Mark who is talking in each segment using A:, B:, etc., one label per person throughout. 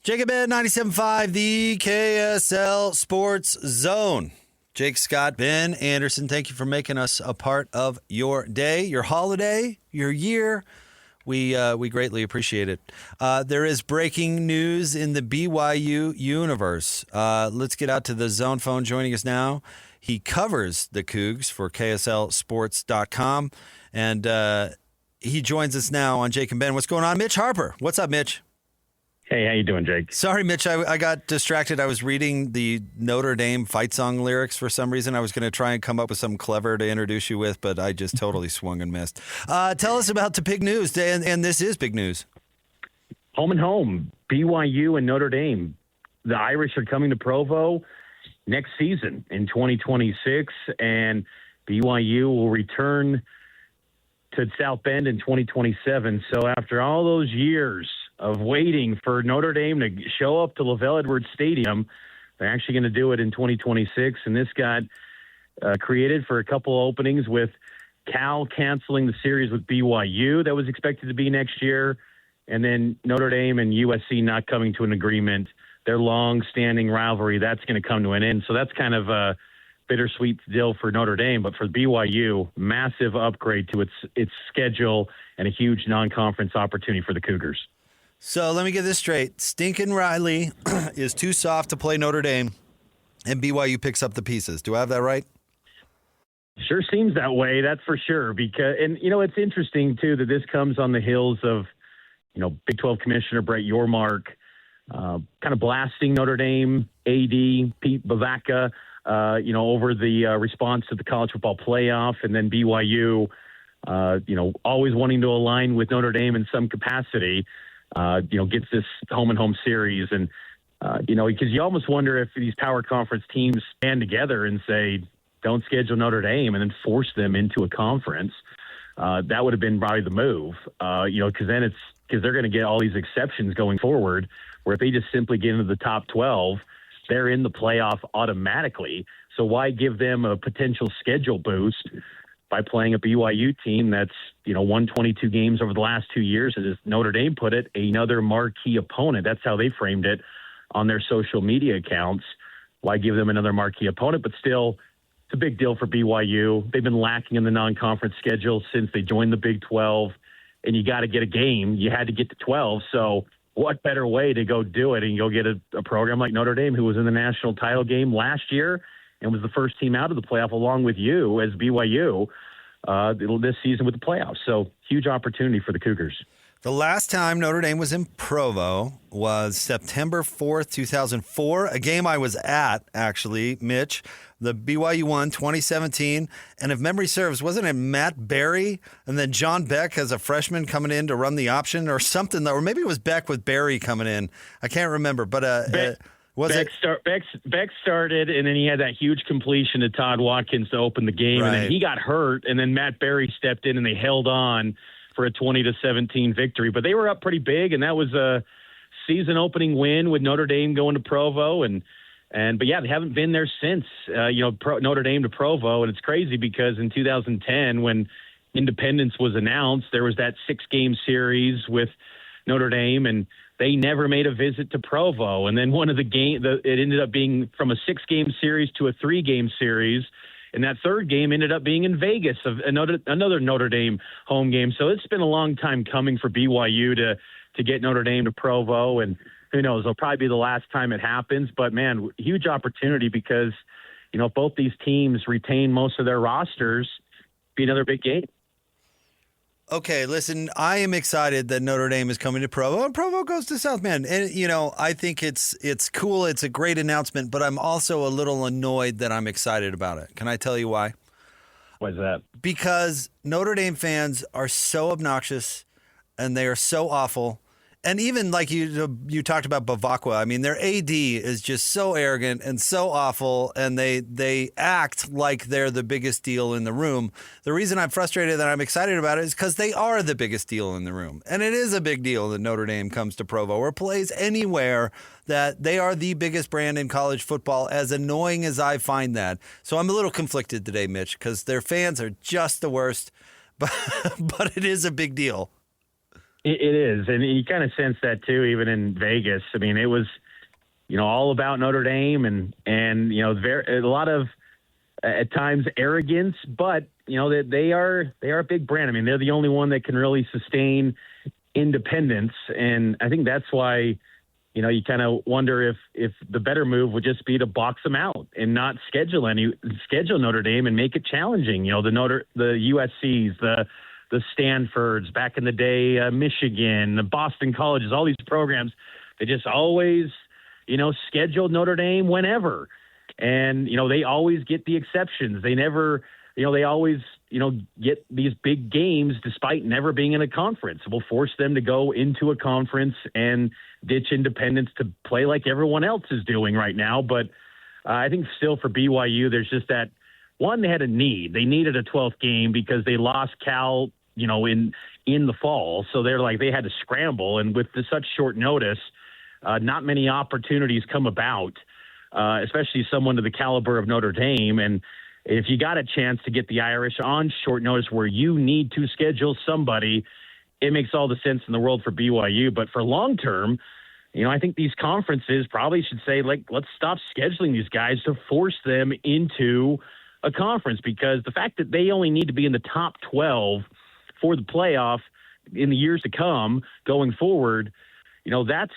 A: Jacob Ed, 97.5, the KSL Sports Zone. Jake Scott, Ben Anderson, thank you for making us a part of your day, your holiday, your year. We greatly appreciate it. There is breaking news in the BYU universe. Let's get out to the Zone phone. Joining us now, he covers the Cougs for KSLSports.com, and he joins us now on Jake and Ben. What's going on? Mitch Harper. What's up, Mitch?
B: Hey, how you doing, Jake?
A: Sorry, Mitch, I got distracted. I was reading the Notre Dame fight song lyrics for some reason. I was going to try and come up with something clever to introduce you with, but I just totally swung and missed. Tell us about the big news, and this is big news.
B: Home and home, BYU and Notre Dame. The Irish are coming to Provo next season in 2026, and BYU will return to South Bend in 2027. So after all those years of waiting for Notre Dame to show up to LaVell Edwards Stadium, they're actually going to do it in 2026. And this got created for a couple openings, with Cal canceling the series with BYU that was expected to be next year, and then Notre Dame and USC not coming to an agreement. Their long-standing rivalry, that's going to come to an end. So that's kind of a bittersweet deal for Notre Dame. But for BYU, massive upgrade to its schedule and a huge non-conference opportunity for the Cougars.
A: So let me get this straight. Stinkin' Riley is too soft to play Notre Dame, and BYU picks up the pieces. Do I have that right?
B: Sure seems that way, that's for sure. Because, and it's interesting too that this comes on the heels of, Big 12 Commissioner Brett Yormark kind of blasting Notre Dame AD Pete Bavacca, over the response to the college football playoff, and then BYU, always wanting to align with Notre Dame in some capacity. Gets this home and home series. And, because you almost wonder if these power conference teams stand together and say, don't schedule Notre Dame, and then force them into a conference. That would have been probably the move, because they're going to get all these exceptions going forward, where if they just simply get into the top 12, they're in the playoff automatically. So why give them a potential schedule boost by playing a BYU team that's, won 22 games over the last 2 years, and as Notre Dame put it, another marquee opponent. That's how they framed it on their social media accounts. Why give them another marquee opponent? But still, it's a big deal for BYU. They've been lacking in the non-conference schedule since they joined the Big 12, and you got to get a game. You had to get to 12, so what better way to go do it and go get a program like Notre Dame, who was in the national title game last year and was the first team out of the playoff along with you as BYU this season with the playoffs. So huge opportunity for the Cougars.
A: The last time Notre Dame was in Provo was September 4th, 2004, a game I was at, actually, Mitch. The BYU won 2017, and if memory serves, wasn't it Matt Berry and then John Beck as a freshman coming in to run the option or something, or maybe it was Beck with Berry coming in. I can't remember, but
B: Beck started, and then he had that huge completion to Todd Watkins to open the game,
A: right.
B: And then he got hurt, and then Matt Berry stepped in, and they held on for a 20-17 victory. But they were up pretty big, and that was a season-opening win with Notre Dame going to Provo, but yeah, they haven't been there since. Notre Dame to Provo, and it's crazy because in 2010, when independence was announced, there was that 6-game series with Notre Dame, and they never made a visit to Provo. And then one of the games, it ended up being from a 6-game series to a 3-game series. And that third game ended up being in Vegas, another Notre Dame home game. So it's been a long time coming for BYU to get Notre Dame to Provo. And who knows, it'll probably be the last time it happens. But, man, huge opportunity because, both these teams retain most of their rosters, be another big game.
A: Okay, listen, I am excited that Notre Dame is coming to Provo, and Provo goes to South Bend. And, I think it's cool. It's a great announcement, but I'm also a little annoyed that I'm excited about it. Can I tell you why?
B: Why is that?
A: Because Notre Dame fans are so obnoxious, and they are so awful. And even like you talked about Bavacqua, I mean, their AD is just so arrogant and so awful, and they act like they're the biggest deal in the room. The reason I'm frustrated that I'm excited about it is because they are the biggest deal in the room. And it is a big deal that Notre Dame comes to Provo or plays anywhere, that they are the biggest brand in college football, as annoying as I find that. So I'm a little conflicted today, Mitch, because their fans are just the worst, but it is a big deal.
B: It is, and you kind of sense that too, even in Vegas. I mean, it was, all about Notre Dame, and a lot of at times arrogance, but they are a big brand. I mean, they're the only one that can really sustain independence, and I think that's why you kind of wonder if the better move would just be to box them out and not schedule Notre Dame and make it challenging. The USCs, the Stanfords, back in the day, Michigan, the Boston colleges, all these programs, they just always, scheduled Notre Dame whenever. And, they always get the exceptions. They never, they always, get these big games despite never being in a conference. We'll force them to go into a conference and ditch independence to play like everyone else is doing right now. But I think still for BYU, there's just that, one, they had a need. They needed a 12th game because they lost Cal, in the fall. So they had to scramble. And with such short notice, not many opportunities come about, especially someone to the caliber of Notre Dame. And if you got a chance to get the Irish on short notice where you need to schedule somebody, it makes all the sense in the world for BYU. But for long term, I think these conferences probably should say, let's stop scheduling these guys to force them into a conference, because the fact that they only need to be in the top 12 for the playoff in the years to come going forward, that's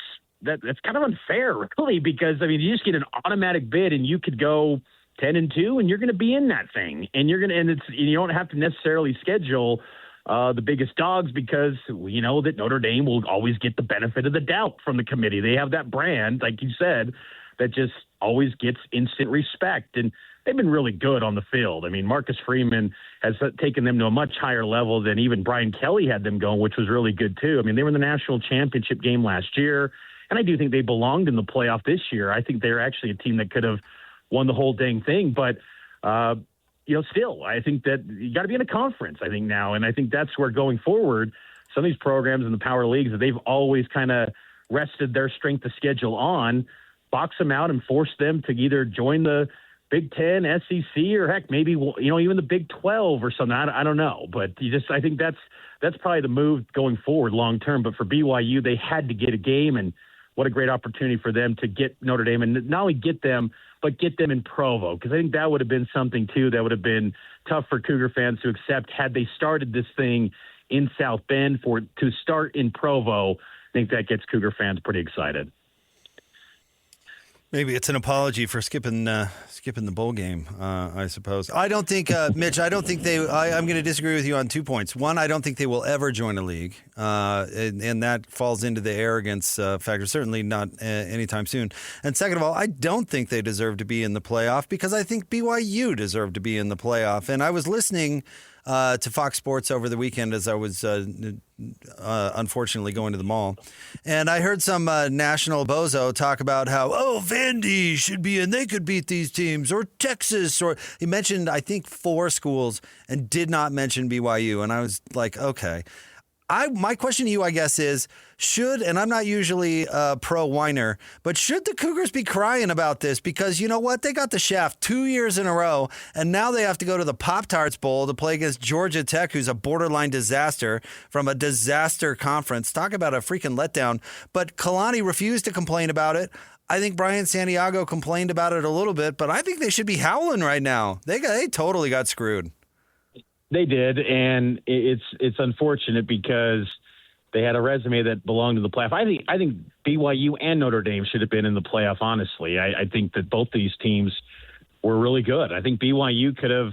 B: kind of unfair, really, because, you just get an automatic bid and you could go 10-2 and you're going to be in that thing, and you don't have to necessarily schedule the biggest dogs, because we know that Notre Dame will always get the benefit of the doubt from the committee. They have that brand, like you said, that just always gets instant respect, and they've been really good on the field. Marcus Freeman has taken them to a much higher level than even Brian Kelly had them going, which was really good too. They were in the national championship game last year, and I do think they belonged in the playoff this year. I think they're actually a team that could have won the whole dang thing, but still, I think that you got to be in a conference, I think, now. And I think that's where, going forward, some of these programs in the power leagues that they've always kind of rested their strength of schedule on, box them out and force them to either join the Big Ten, SEC, or heck, maybe, even the Big 12 or something. I don't know. But I think that's probably the move going forward long term. But for BYU, they had to get a game, and what a great opportunity for them to get Notre Dame, and not only get them, but get them in Provo, because I think that would have been something too that would have been tough for Cougar fans to accept had they started this thing in South Bend. To start in Provo, I think that gets Cougar fans pretty excited.
A: Maybe it's an apology for skipping the bowl game, I suppose. I don't think, Mitch, I'm going to disagree with you on 2 points. One, I don't think they will ever join a league, and that falls into the arrogance factor, certainly not anytime soon. And second of all, I don't think they deserve to be in the playoff, because I think BYU deserved to be in the playoff. And I was listening to Fox Sports over the weekend as I was unfortunately going to the mall, and I heard some national bozo talk about how, Vandy should be in, they could beat these teams, or Texas, or he mentioned, I think, 4 schools and did not mention BYU. And I was like, okay. My question to you, I guess, is and I'm not usually a pro whiner, but should the Cougars be crying about this? Because you know what? They got the shaft 2 years in a row, and now they have to go to the Pop-Tarts Bowl to play against Georgia Tech, who's a borderline disaster from a disaster conference. Talk about a freaking letdown. But Kalani refused to complain about it. I think Brian Santiago complained about it a little bit, but I think they should be howling right now. They totally got screwed.
B: They did, and it's unfortunate because they had a resume that belonged to the playoff. I think BYU and Notre Dame should have been in the playoff, honestly. I think that both these teams were really good. I think BYU could have,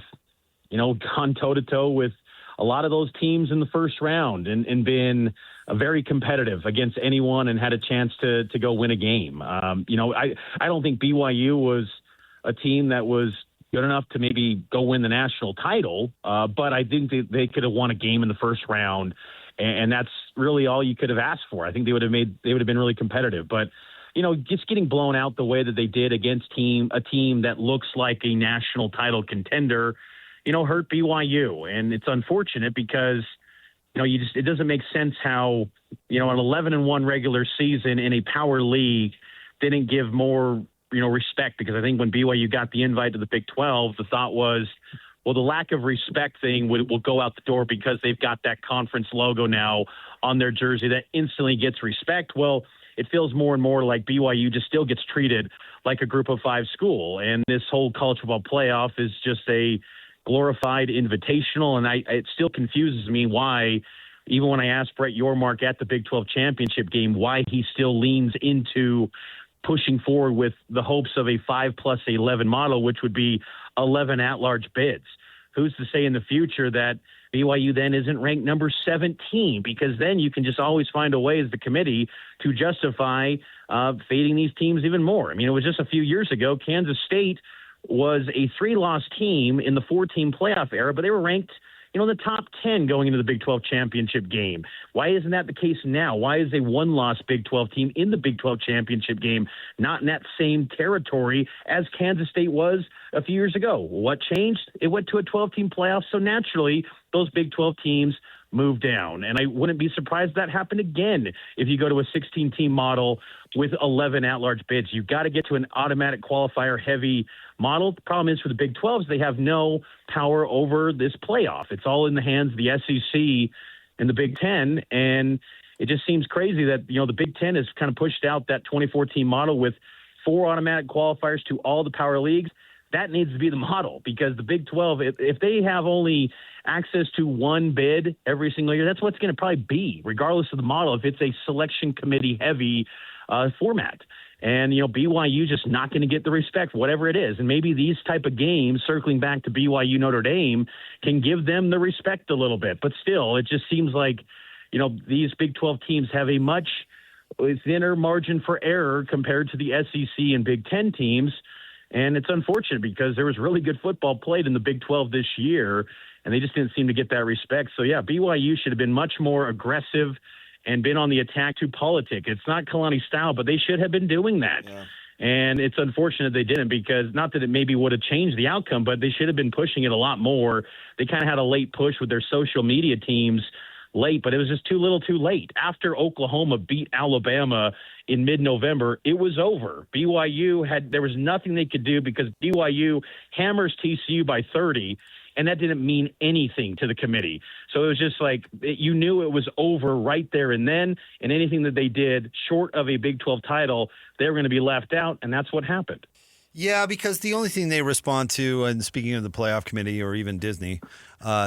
B: gone toe-to-toe with a lot of those teams in the first round and been very competitive against anyone and had a chance to go win a game. I don't think BYU was a team that was good enough to maybe go win the national title, but I think they could have won a game in the first round, and that's really all you could have asked for. I think they would have been really competitive, but just getting blown out the way that they did against a team that looks like a national title contender, hurt BYU, and it's unfortunate because it doesn't make sense how an 11-1 regular season in a power league didn't give more respect, because I think when BYU got the invite to the Big 12, the thought was, well, the lack of respect thing will go out the door because they've got that conference logo now on their jersey that instantly gets respect. Well, it feels more and more like BYU just still gets treated like a group of five school. And this whole college football playoff is just a glorified invitational. And it still confuses me why, even when I asked Brett Yormark at the Big 12 championship game, why he still leans into pushing forward with the hopes of a 5+11 model, which would be 11 at-large bids. Who's to say in the future that BYU then isn't ranked number 17? Because then you can just always find a way as the committee to justify fading these teams even more. I mean, it was just a few years ago, Kansas State was a 3-loss team in the 4-team playoff era, but they were ranked in the top 10 going into the Big 12 championship game. Why isn't that the case now? Why is a 1-loss Big 12 team in the Big 12 championship game not in that same territory as Kansas State was a few years ago? What changed? It went to a 12-team playoff, so naturally those Big 12 teams moved down. And I wouldn't be surprised if that happened again if you go to a 16-team model with 11 at-large bids. You've got to get to an automatic qualifier-heavy model. The problem is for the Big 12s, they have no power over this playoff. It's all in the hands of the SEC and the Big 10, and it just seems crazy that the Big 10 has kind of pushed out that 24-team model with 4 automatic qualifiers to all the power leagues. That needs to be the model, because the Big 12, if they have only access to one bid every single year, that's what's going to probably be, regardless of the model, if it's a selection committee heavy format. And, BYU just not going to get the respect, whatever it is. And maybe these type of games, circling back to BYU Notre Dame, can give them the respect a little bit. But still, it just seems like, these Big 12 teams have a much thinner margin for error compared to the SEC and Big 10 teams. And it's unfortunate because there was really good football played in the Big 12 this year, and they just didn't seem to get that respect. So, yeah, BYU should have been much more aggressive and been on the attack to politic. It's not Kalani style, but they should have been doing that. Yeah. And it's unfortunate they didn't, because not that it maybe would have changed the outcome, but they should have been pushing it a lot more. They kind of had a late push with their social media teams late, but it was just too little too late. After Oklahoma beat Alabama in mid-November, it was over. There was nothing they could do because BYU hammers TCU by 30, and that didn't mean anything to the committee. So it was just like, you knew it was over right there and then, and anything that they did short of a Big 12 title, they were going to be left out, and that's what happened.
A: Yeah, because the only thing they respond to, and speaking of the playoff committee or even Disney,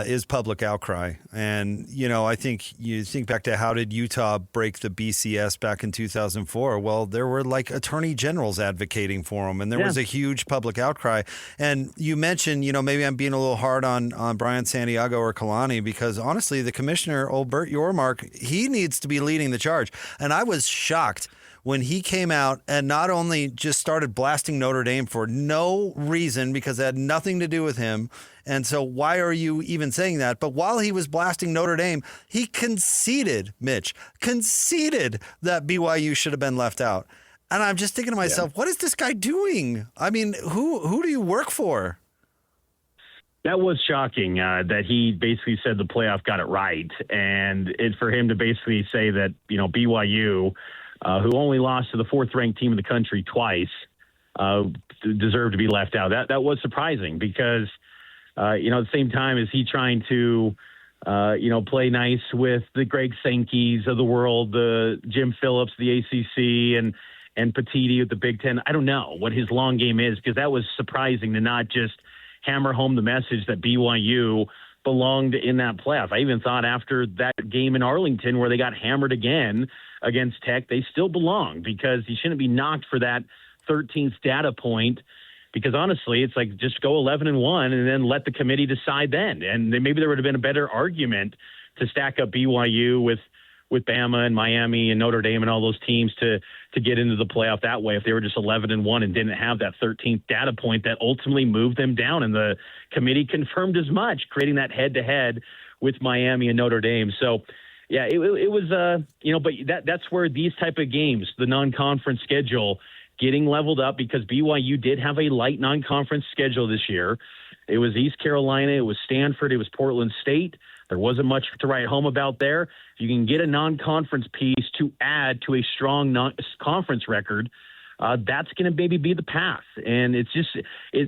A: is public outcry. And, I think you think back to how did Utah break the BCS back in 2004? Well, there were attorney generals advocating for them, and there was a huge public outcry. And you mentioned, maybe I'm being a little hard on Brian Santiago or Kalani, because honestly, the commissioner, old Bert Yormark, he needs to be leading the charge. And I was shocked when he came out and not only just started blasting Notre Dame for no reason, because it had nothing to do with him. And so why are you even saying that? But while he was blasting Notre Dame, he conceded that BYU should have been left out. And I'm just thinking to myself, What is this guy doing? I mean, who do you work for?
B: That was shocking that he basically said the playoff got it right. And for him to basically say that, BYU, who only lost to the 4th-ranked team in the country twice, deserved to be left out. That was surprising because, at the same time, is he trying to, play nice with the Greg Sankes of the world, the Jim Phillips, the ACC, and Petiti with the Big Ten? I don't know what his long game is, because that was surprising to not just hammer home the message that BYU belonged in that playoff. I even thought after that game in Arlington where they got hammered again against Tech, they still belong, because you shouldn't be knocked for that 13th data point, because honestly, it's like just go 11-1 and then let the committee decide then. And then maybe there would have been a better argument to stack up BYU with Bama and Miami and Notre Dame and all those teams to get into the playoff that way if they were just 11-1 and didn't have that 13th data point that ultimately moved them down. And the committee confirmed as much, creating that head-to-head with Miami and Notre Dame. So, yeah, it was, but that's where these type of games, the non-conference schedule, getting leveled up, because BYU did have a light non-conference schedule this year. It was East Carolina, it was Stanford, it was Portland State. There wasn't much to write home about there. If you can get a non-conference piece to add to a strong non-conference record, that's going to maybe be the path. And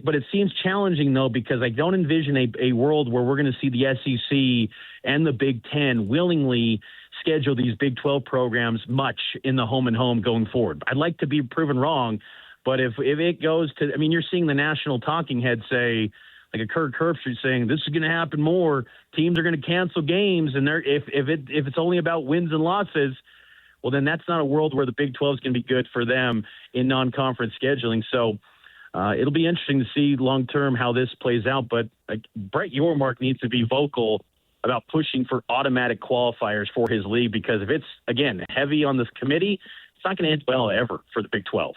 B: but it seems challenging, though, because I don't envision a world where we're going to see the SEC and the Big Ten willingly schedule these Big 12 programs much in the home and home going forward. I'd like to be proven wrong, but if it goes to, I mean, you're seeing the national talking head say, like a Kirk Herbstreit saying, this is going to happen more. Teams are going to cancel games, and if it's only about wins and losses, well, then that's not a world where the Big 12 is going to be good for them in non-conference scheduling. So it'll be interesting to see long-term how this plays out. But Brett Yormark needs to be vocal about pushing for automatic qualifiers for his league, because if it's, again, heavy on this committee, it's not going to end well ever for the Big 12.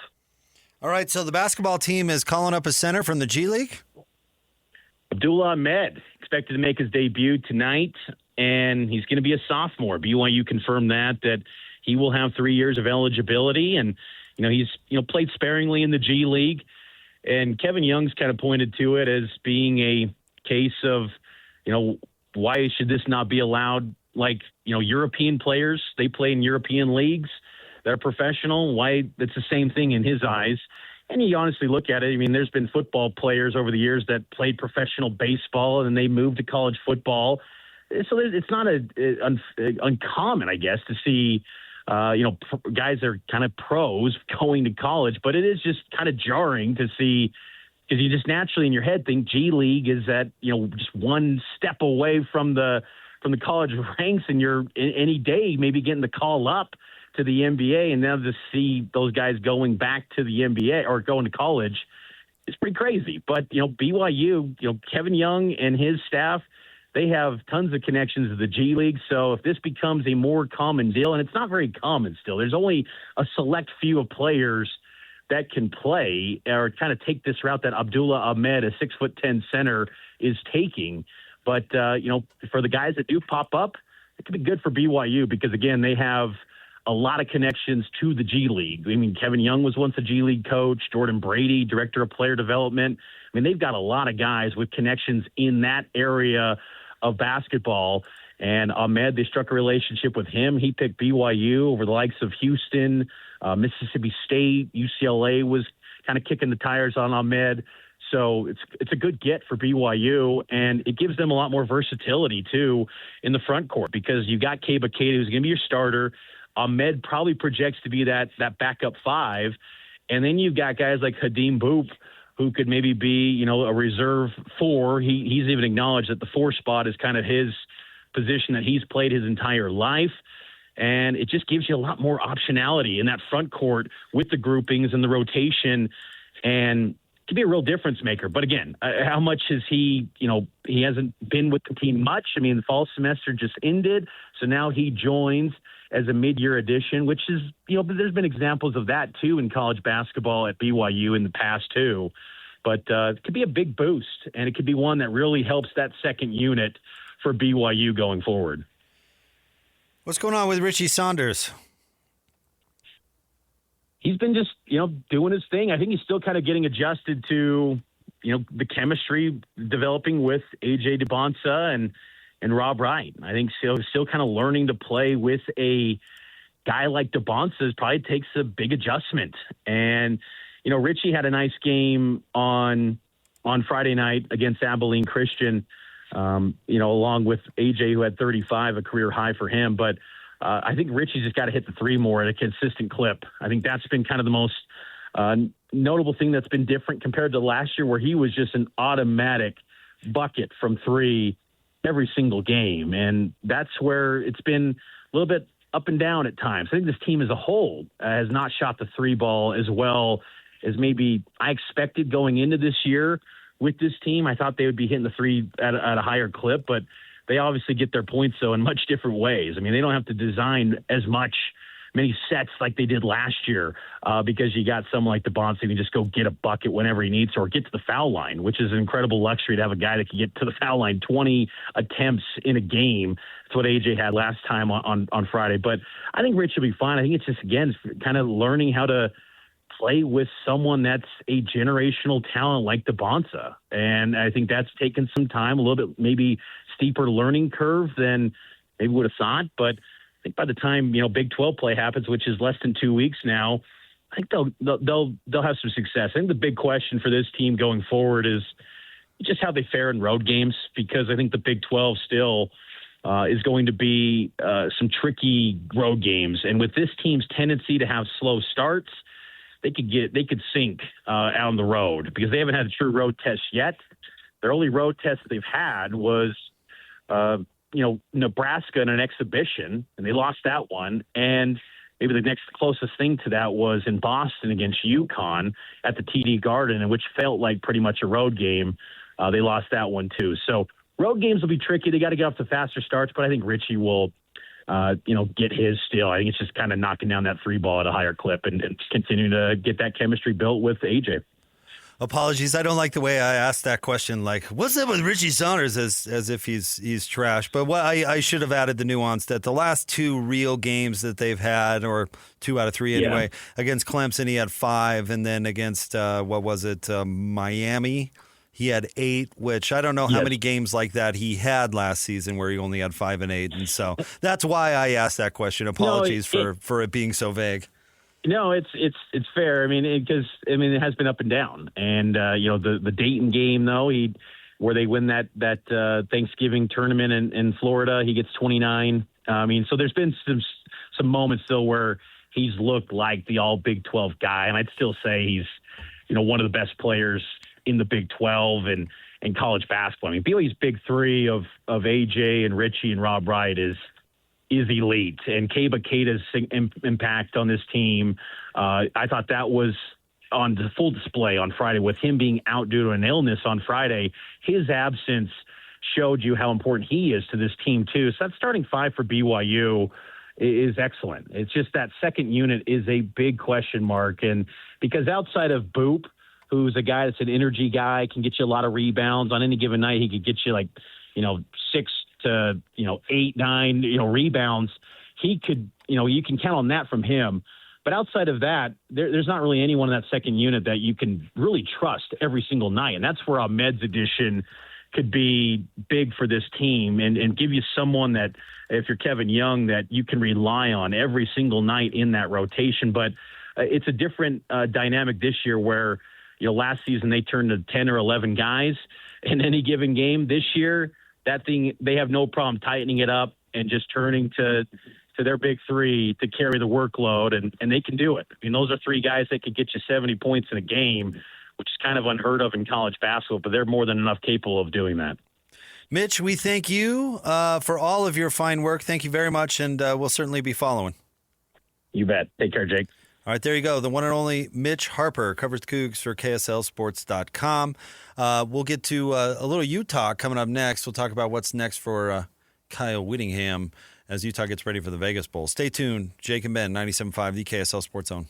A: All right, so the basketball team is calling up a center from the G League?
B: Abdullah Ahmed expected to make his debut tonight, and he's going to be a sophomore. BYU confirmed that he will have 3 years of eligibility, and he's played sparingly in the G League. And Kevin Young's kind of pointed to it as being a case of, why should this not be allowed? Like, European players, they play in European leagues that are professional. Why? It's the same thing in his eyes. And you honestly look at it, I mean, there's been football players over the years that played professional baseball and they moved to college football. So it's not uncommon, I guess, to see, guys that are kind of pros going to college. But it is just kind of jarring to see, because you just naturally in your head think G League is that, just one step away from the college ranks, and you're any day maybe getting the call up to the NBA, and now to see those guys going back to the NBA or going to college, it's pretty crazy. But, BYU, Kevin Young and his staff, they have tons of connections to the G League. So if this becomes a more common deal, and it's not very common still, there's only a select few of players that can play or kind of take this route that Abdullah Ahmed, a 6'10" center, is taking. But, for the guys that do pop up, it could be good for BYU because, again, they have a lot of connections to the G League. I mean, Kevin Young was once a G League coach, Jordan Brady, director of player development. I mean, they've got a lot of guys with connections in that area of basketball. And Ahmed, they struck a relationship with him. He picked BYU over the likes of Houston, Mississippi State, UCLA was kind of kicking the tires on Ahmed. So it's a good get for BYU, and it gives them a lot more versatility, too, in the front court, because you got Kaba Keita, who's going to be your starter. Ahmed probably projects to be that backup five. And then you've got guys like Hadim Boop, who could maybe be, a reserve four. He's even acknowledged that the four spot is kind of his position that he's played his entire life. And it just gives you a lot more optionality in that front court with the groupings and the rotation, and it could be a real difference maker. But again, how much has he hasn't been with the team much. I mean, the fall semester just ended. So now he joins as a mid-year addition, which is, there's been examples of that too in college basketball at BYU in the past too. But it could be a big boost, and it could be one that really helps that second unit for BYU going forward.
A: What's going on with Richie Saunders?
B: He's been just, doing his thing. I think he's still kind of getting adjusted to, the chemistry developing with A.J. DeBonsa and Rob Wright. I think still kind of learning to play with a guy like DeBonsa probably takes a big adjustment. And, Richie had a nice game on Friday night against Abilene Christian, along with AJ, who had 35, a career high for him. But I think Richie's just got to hit the three more at a consistent clip. I think that's been kind of the most notable thing that's been different compared to last year, where he was just an automatic bucket from three every single game. And that's where it's been a little bit up and down at times. I think this team as a whole has not shot the three ball as well as maybe I expected going into this year with this team. I thought they would be hitting the three at a higher clip, but they obviously get their points, though, in much different ways. I mean, they don't have to design many sets like they did last year because you got someone like DeBonsa who can just go get a bucket whenever he needs to, or get to the foul line, which is an incredible luxury to have a guy that can get to the foul line 20 attempts in a game. That's what AJ had last time on Friday. But I think Rich will be fine. I think it's just, again, kind of learning how to play with someone that's a generational talent like DeBonsa. And I think that's taken some time, a little bit maybe steeper learning curve than maybe would have thought. But I think by the time, Big 12 play happens, which is less than 2 weeks now, I think they'll have some success. I think the big question for this team going forward is just how they fare in road games, because I think the Big 12 still is going to be some tricky road games. And with this team's tendency to have slow starts, they could sink out on the road because they haven't had a true road test yet. Their only road test they've had was, Nebraska in an exhibition, and they lost that one. And maybe the next closest thing to that was in Boston against UConn at the TD Garden, in which felt like pretty much a road game. They lost that one too. So road games will be tricky. They got to get off to faster starts, but I think Richie will, get his still. I think it's just kind of knocking down that three ball at a higher clip and continuing to get that chemistry built with AJ.
A: Apologies, I don't like the way I asked that question. Like, what's up with Richie Saunders? As if he's trash. But what I should have added the nuance that the last two real games that they've had, or 2 out of 3 anyway, against Clemson he had 5, and then against Miami he had 8. Which I don't know how many games like that he had last season where he only had 5 and 8, and so that's why I asked that question. Apologies for it being so vague.
B: No, it's fair. I mean, because it has been up and down, and the Dayton game though, where they win that Thanksgiving tournament in Florida, he gets 29. So there's been some moments though where he's looked like the all Big 12 guy, and I'd still say he's one of the best players in the Big 12 and in college basketball. I mean, BYU's Big 3 of AJ and Richie and Rob Wright is elite, and Keba Keita's impact on this team, I thought that was on full display on Friday with him being out due to an illness on Friday. His absence showed you how important he is to this team too. So that starting 5 for BYU is excellent. It's just that second unit is a big question mark, and because outside of Boop, who's a guy that's an energy guy, can get you a lot of rebounds on any given night, he could get you 6 to 8, 9 rebounds. He could, you can count on that from him. But outside of that, there's not really anyone in that second unit that you can really trust every single night. And that's where Ahmed's addition could be big for this team and give you someone that, if you're Kevin Young, that you can rely on every single night in that rotation. But it's a different dynamic this year where, last season they turned to 10 or 11 guys in any given game. This year, they have no problem tightening it up and just turning to their Big 3 to carry the workload, and they can do it. I mean, those are 3 guys that could get you 70 points in a game, which is kind of unheard of in college basketball, but they're more than enough capable of doing that.
A: Mitch, we thank you for all of your fine work. Thank you very much, and we'll certainly be following.
B: You bet. Take care, Jake.
A: All right, there you go. The one and only Mitch Harper covers the Cougs for KSLSports.com. We'll get to a little Utah coming up next. We'll talk about what's next for Kyle Whittingham as Utah gets ready for the Vegas Bowl. Stay tuned. Jake and Ben, 97.5, the KSL Sports Zone.